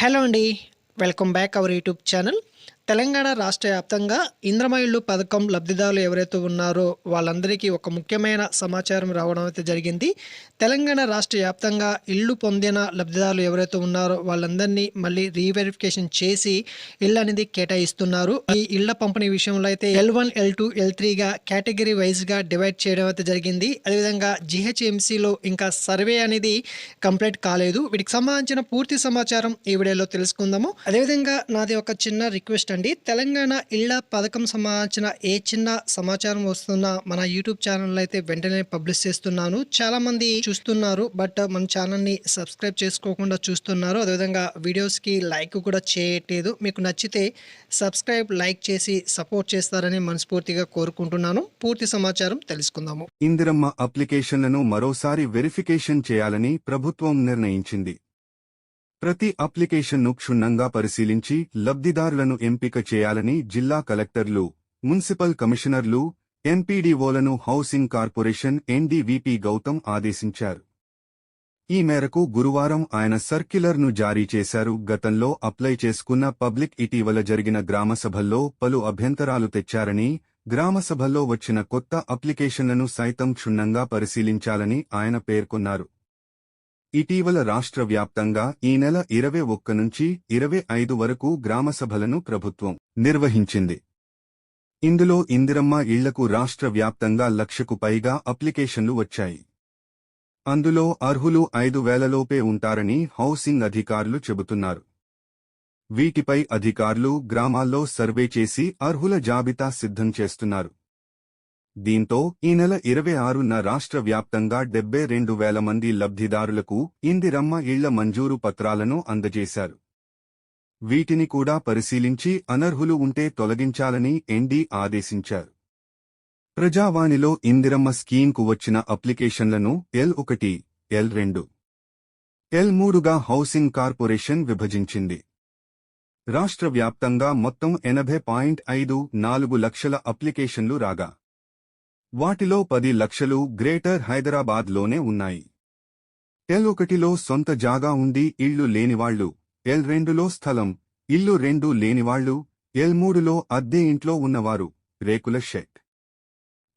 Hello అండి. Welcome back our YouTube channel. Telangana రాష్ట్ర వ్యాప్తంగా ఇంద్రమ్మ ఇల్లు పథకం లబ్ధిదారులు ఎవరైతే ఉన్నారో వాళ్ళందరికీ ఒక ముఖ్యమైన సమాచారం రావడం అయితే జరిగింది. తెలంగాణ రాష్ట్ర వ్యాప్తంగా ఇల్లు పొందిన లబ్ధిదారులు ఎవరైతే ఉన్నారో వాళ్ళందరినీ మళ్ళీ రీవెరిఫికేషన్ చేసి ఇల్లు అనేది కేటాయిస్తున్నారు. ఈ ఇళ్ల పంపిణీ విషయంలో అయితే L1, L2, L3గా కేటగిరీ వైజ్గా డివైడ్ చేయడం అయితే జరిగింది. అదేవిధంగా GHMCలో ఇంకా సర్వే అనేది కంప్లీట్ కాలేదు. వీటికి సంబంధించిన పూర్తి సమాచారం ఈ వీడియోలో తెలుసుకుందాము. అదేవిధంగా నాది ఒక చిన్న రిక్వెస్ట్ అండి. తెలంగాణ ఇళ్ల పథకం సంబంధించిన ఏ చిన్న సమాచారం వస్తున్నా మన యూట్యూబ్ ఛానల్ అయితే వెంటనే పబ్లిష్ చేస్తున్నాను. చాలా మంది చూస్తున్నారు, బట్ మన ఛానల్ ని సబ్స్క్రైబ్ చేసుకోకుండా చూస్తున్నారు. అదేవిధంగా వీడియోస్ కి లైక్ కూడా చేయట్లేదు. మీకు నచ్చితే సబ్స్క్రైబ్, లైక్ చేసి సపోర్ట్ చేస్తారని మనస్ఫూర్తిగా కోరుకుంటున్నాను. పూర్తి సమాచారం తెలుసుకుందాము. ఇందిరమ్మ అప్లికేషన్లను మరోసారి వెరిఫికేషన్ చేయాలని ప్రభుత్వం నిర్ణయించింది. ప్రతి అప్లికేషన్ను క్షుణ్ణంగా పరిశీలించి లబ్ధిదారులను ఎంపిక చేయాలని జిల్లా కలెక్టర్లు, మున్సిపల్ కమిషనర్లు, ఎంపీడీఓలను హౌసింగ్ కార్పొరేషన్ NDVP గౌతమ్ ఆదేశించారు. ఈ మేరకు గురువారం ఆయన సర్క్యులర్ను జారీ చేశారు. గతంలో అప్లై చేసుకున్న పబ్లిక్ ఇటీవల జరిగిన గ్రామసభల్లో పలు అభ్యంతరాలు తెచ్చారని, గ్రామసభల్లో వచ్చిన కొత్త అప్లికేషన్లను సైతం క్షుణ్ణంగా పరిశీలించాలని ఆయన పేర్కొన్నారు. ఇటీవల రాష్ట్ర వ్యాప్తంగా ఈ నెల 21 నుంచి 25 వరకు గ్రామసభలను ప్రభుత్వం నిర్వహించింది. ఇందులో ఇందిరమ్మ ఇళ్లకు రాష్ట్ర వ్యాప్తంగా 1,00,000కు పైగా అప్లికేషన్లు వచ్చాయి. అందులో అర్హులు 5,000 లోపే ఉంటారని హౌసింగ్ అధికారులు చెబుతున్నారు. వీటిపై అధికారులు గ్రామాల్లో సర్వే చేసి అర్హుల జాబితా సిద్ధం చేస్తున్నారు. దీంతో ఈ నెల 26న రాష్ట్ర వ్యాప్తంగా 72,000 మంది లబ్ధిదారులకు ఇందిరమ్మ ఇళ్ల మంజూరు పత్రాలను అందజేశారు. వీటిని కూడా పరిశీలించి అనర్హులు ఉంటే తొలగించాలని ND ఆదేశించారు. ప్రజావాణిలో ఇందిరమ్మ స్కీమ్కు వచ్చిన అప్లికేషన్లను L1, L2, L3గా హౌసింగ్ కార్పొరేషన్ విభజించింది. రాష్ట్ర వ్యాప్తంగా మొత్తం 80.54 లక్షల అప్లికేషన్లు రాగా వాటిలో 10 లక్షలు గ్రేటర్ హైదరాబాద్లోనే ఉన్నాయి. L1లో సొంత జాగా ఉండి ఇళ్లు లేనివాళ్లు, L2లో స్థలం, ఇల్లు రెండూ లేనివాళ్లు, L3లో అద్దె ఇంట్లో ఉన్నవారు, రేకుల షెడ్,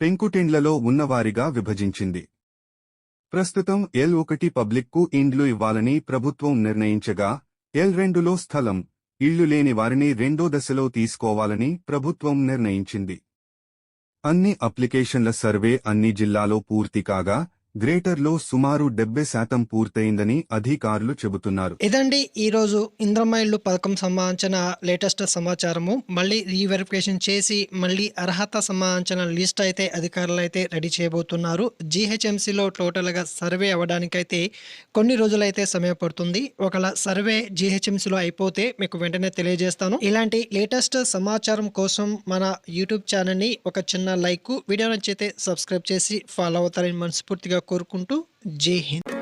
పెంకుటిండ్లలో ఉన్నవారిగా విభజించింది. ప్రస్తుతం L1 పబ్లిక్కు ఇండ్లు ఇవ్వాలని ప్రభుత్వం నిర్ణయించగా, L2లో స్థలం, ఇళ్లు లేని వారిని రెండో దశలో తీసుకోవాలని ప్రభుత్వం నిర్ణయించింది. అన్ని అప్లికేషన్ల సర్వే అన్ని జిల్లాలో పూర్తి కాగా గ్రేటర్లో సుమారు 70% పూర్తయిందని అధికారులు చెబుతున్నారు. ఇదండి ఈరోజు ఇంద్రమ్మ ఇల్లు పథకం సంబంధించిన లేటెస్ట్ సమాచారము. మళ్ళీ రీవెరిఫికేషన్ చేసి మళ్ళీ అర్హత సంబంధించిన లిస్ట్ అయితే అధికారులు అయితే రెడీ చేయబోతున్నారు. GHMCలో టోటల్గా సర్వే అవ్వడానికైతే కొన్ని రోజులైతే సమయం పడుతుంది. ఒకవేళ సర్వే GHMCలో అయిపోతే మీకు వెంటనే తెలియజేస్తాను. ఇలాంటి లేటెస్ట్ సమాచారం కోసం మన యూట్యూబ్ ఛానల్ని ఒక చిన్న లైక్, వీడియో నచ్చితే సబ్స్క్రైబ్ చేసి ఫాలో అవుతారని మనస్ఫూర్తిగా కోరుకుంటూ జై హింద్.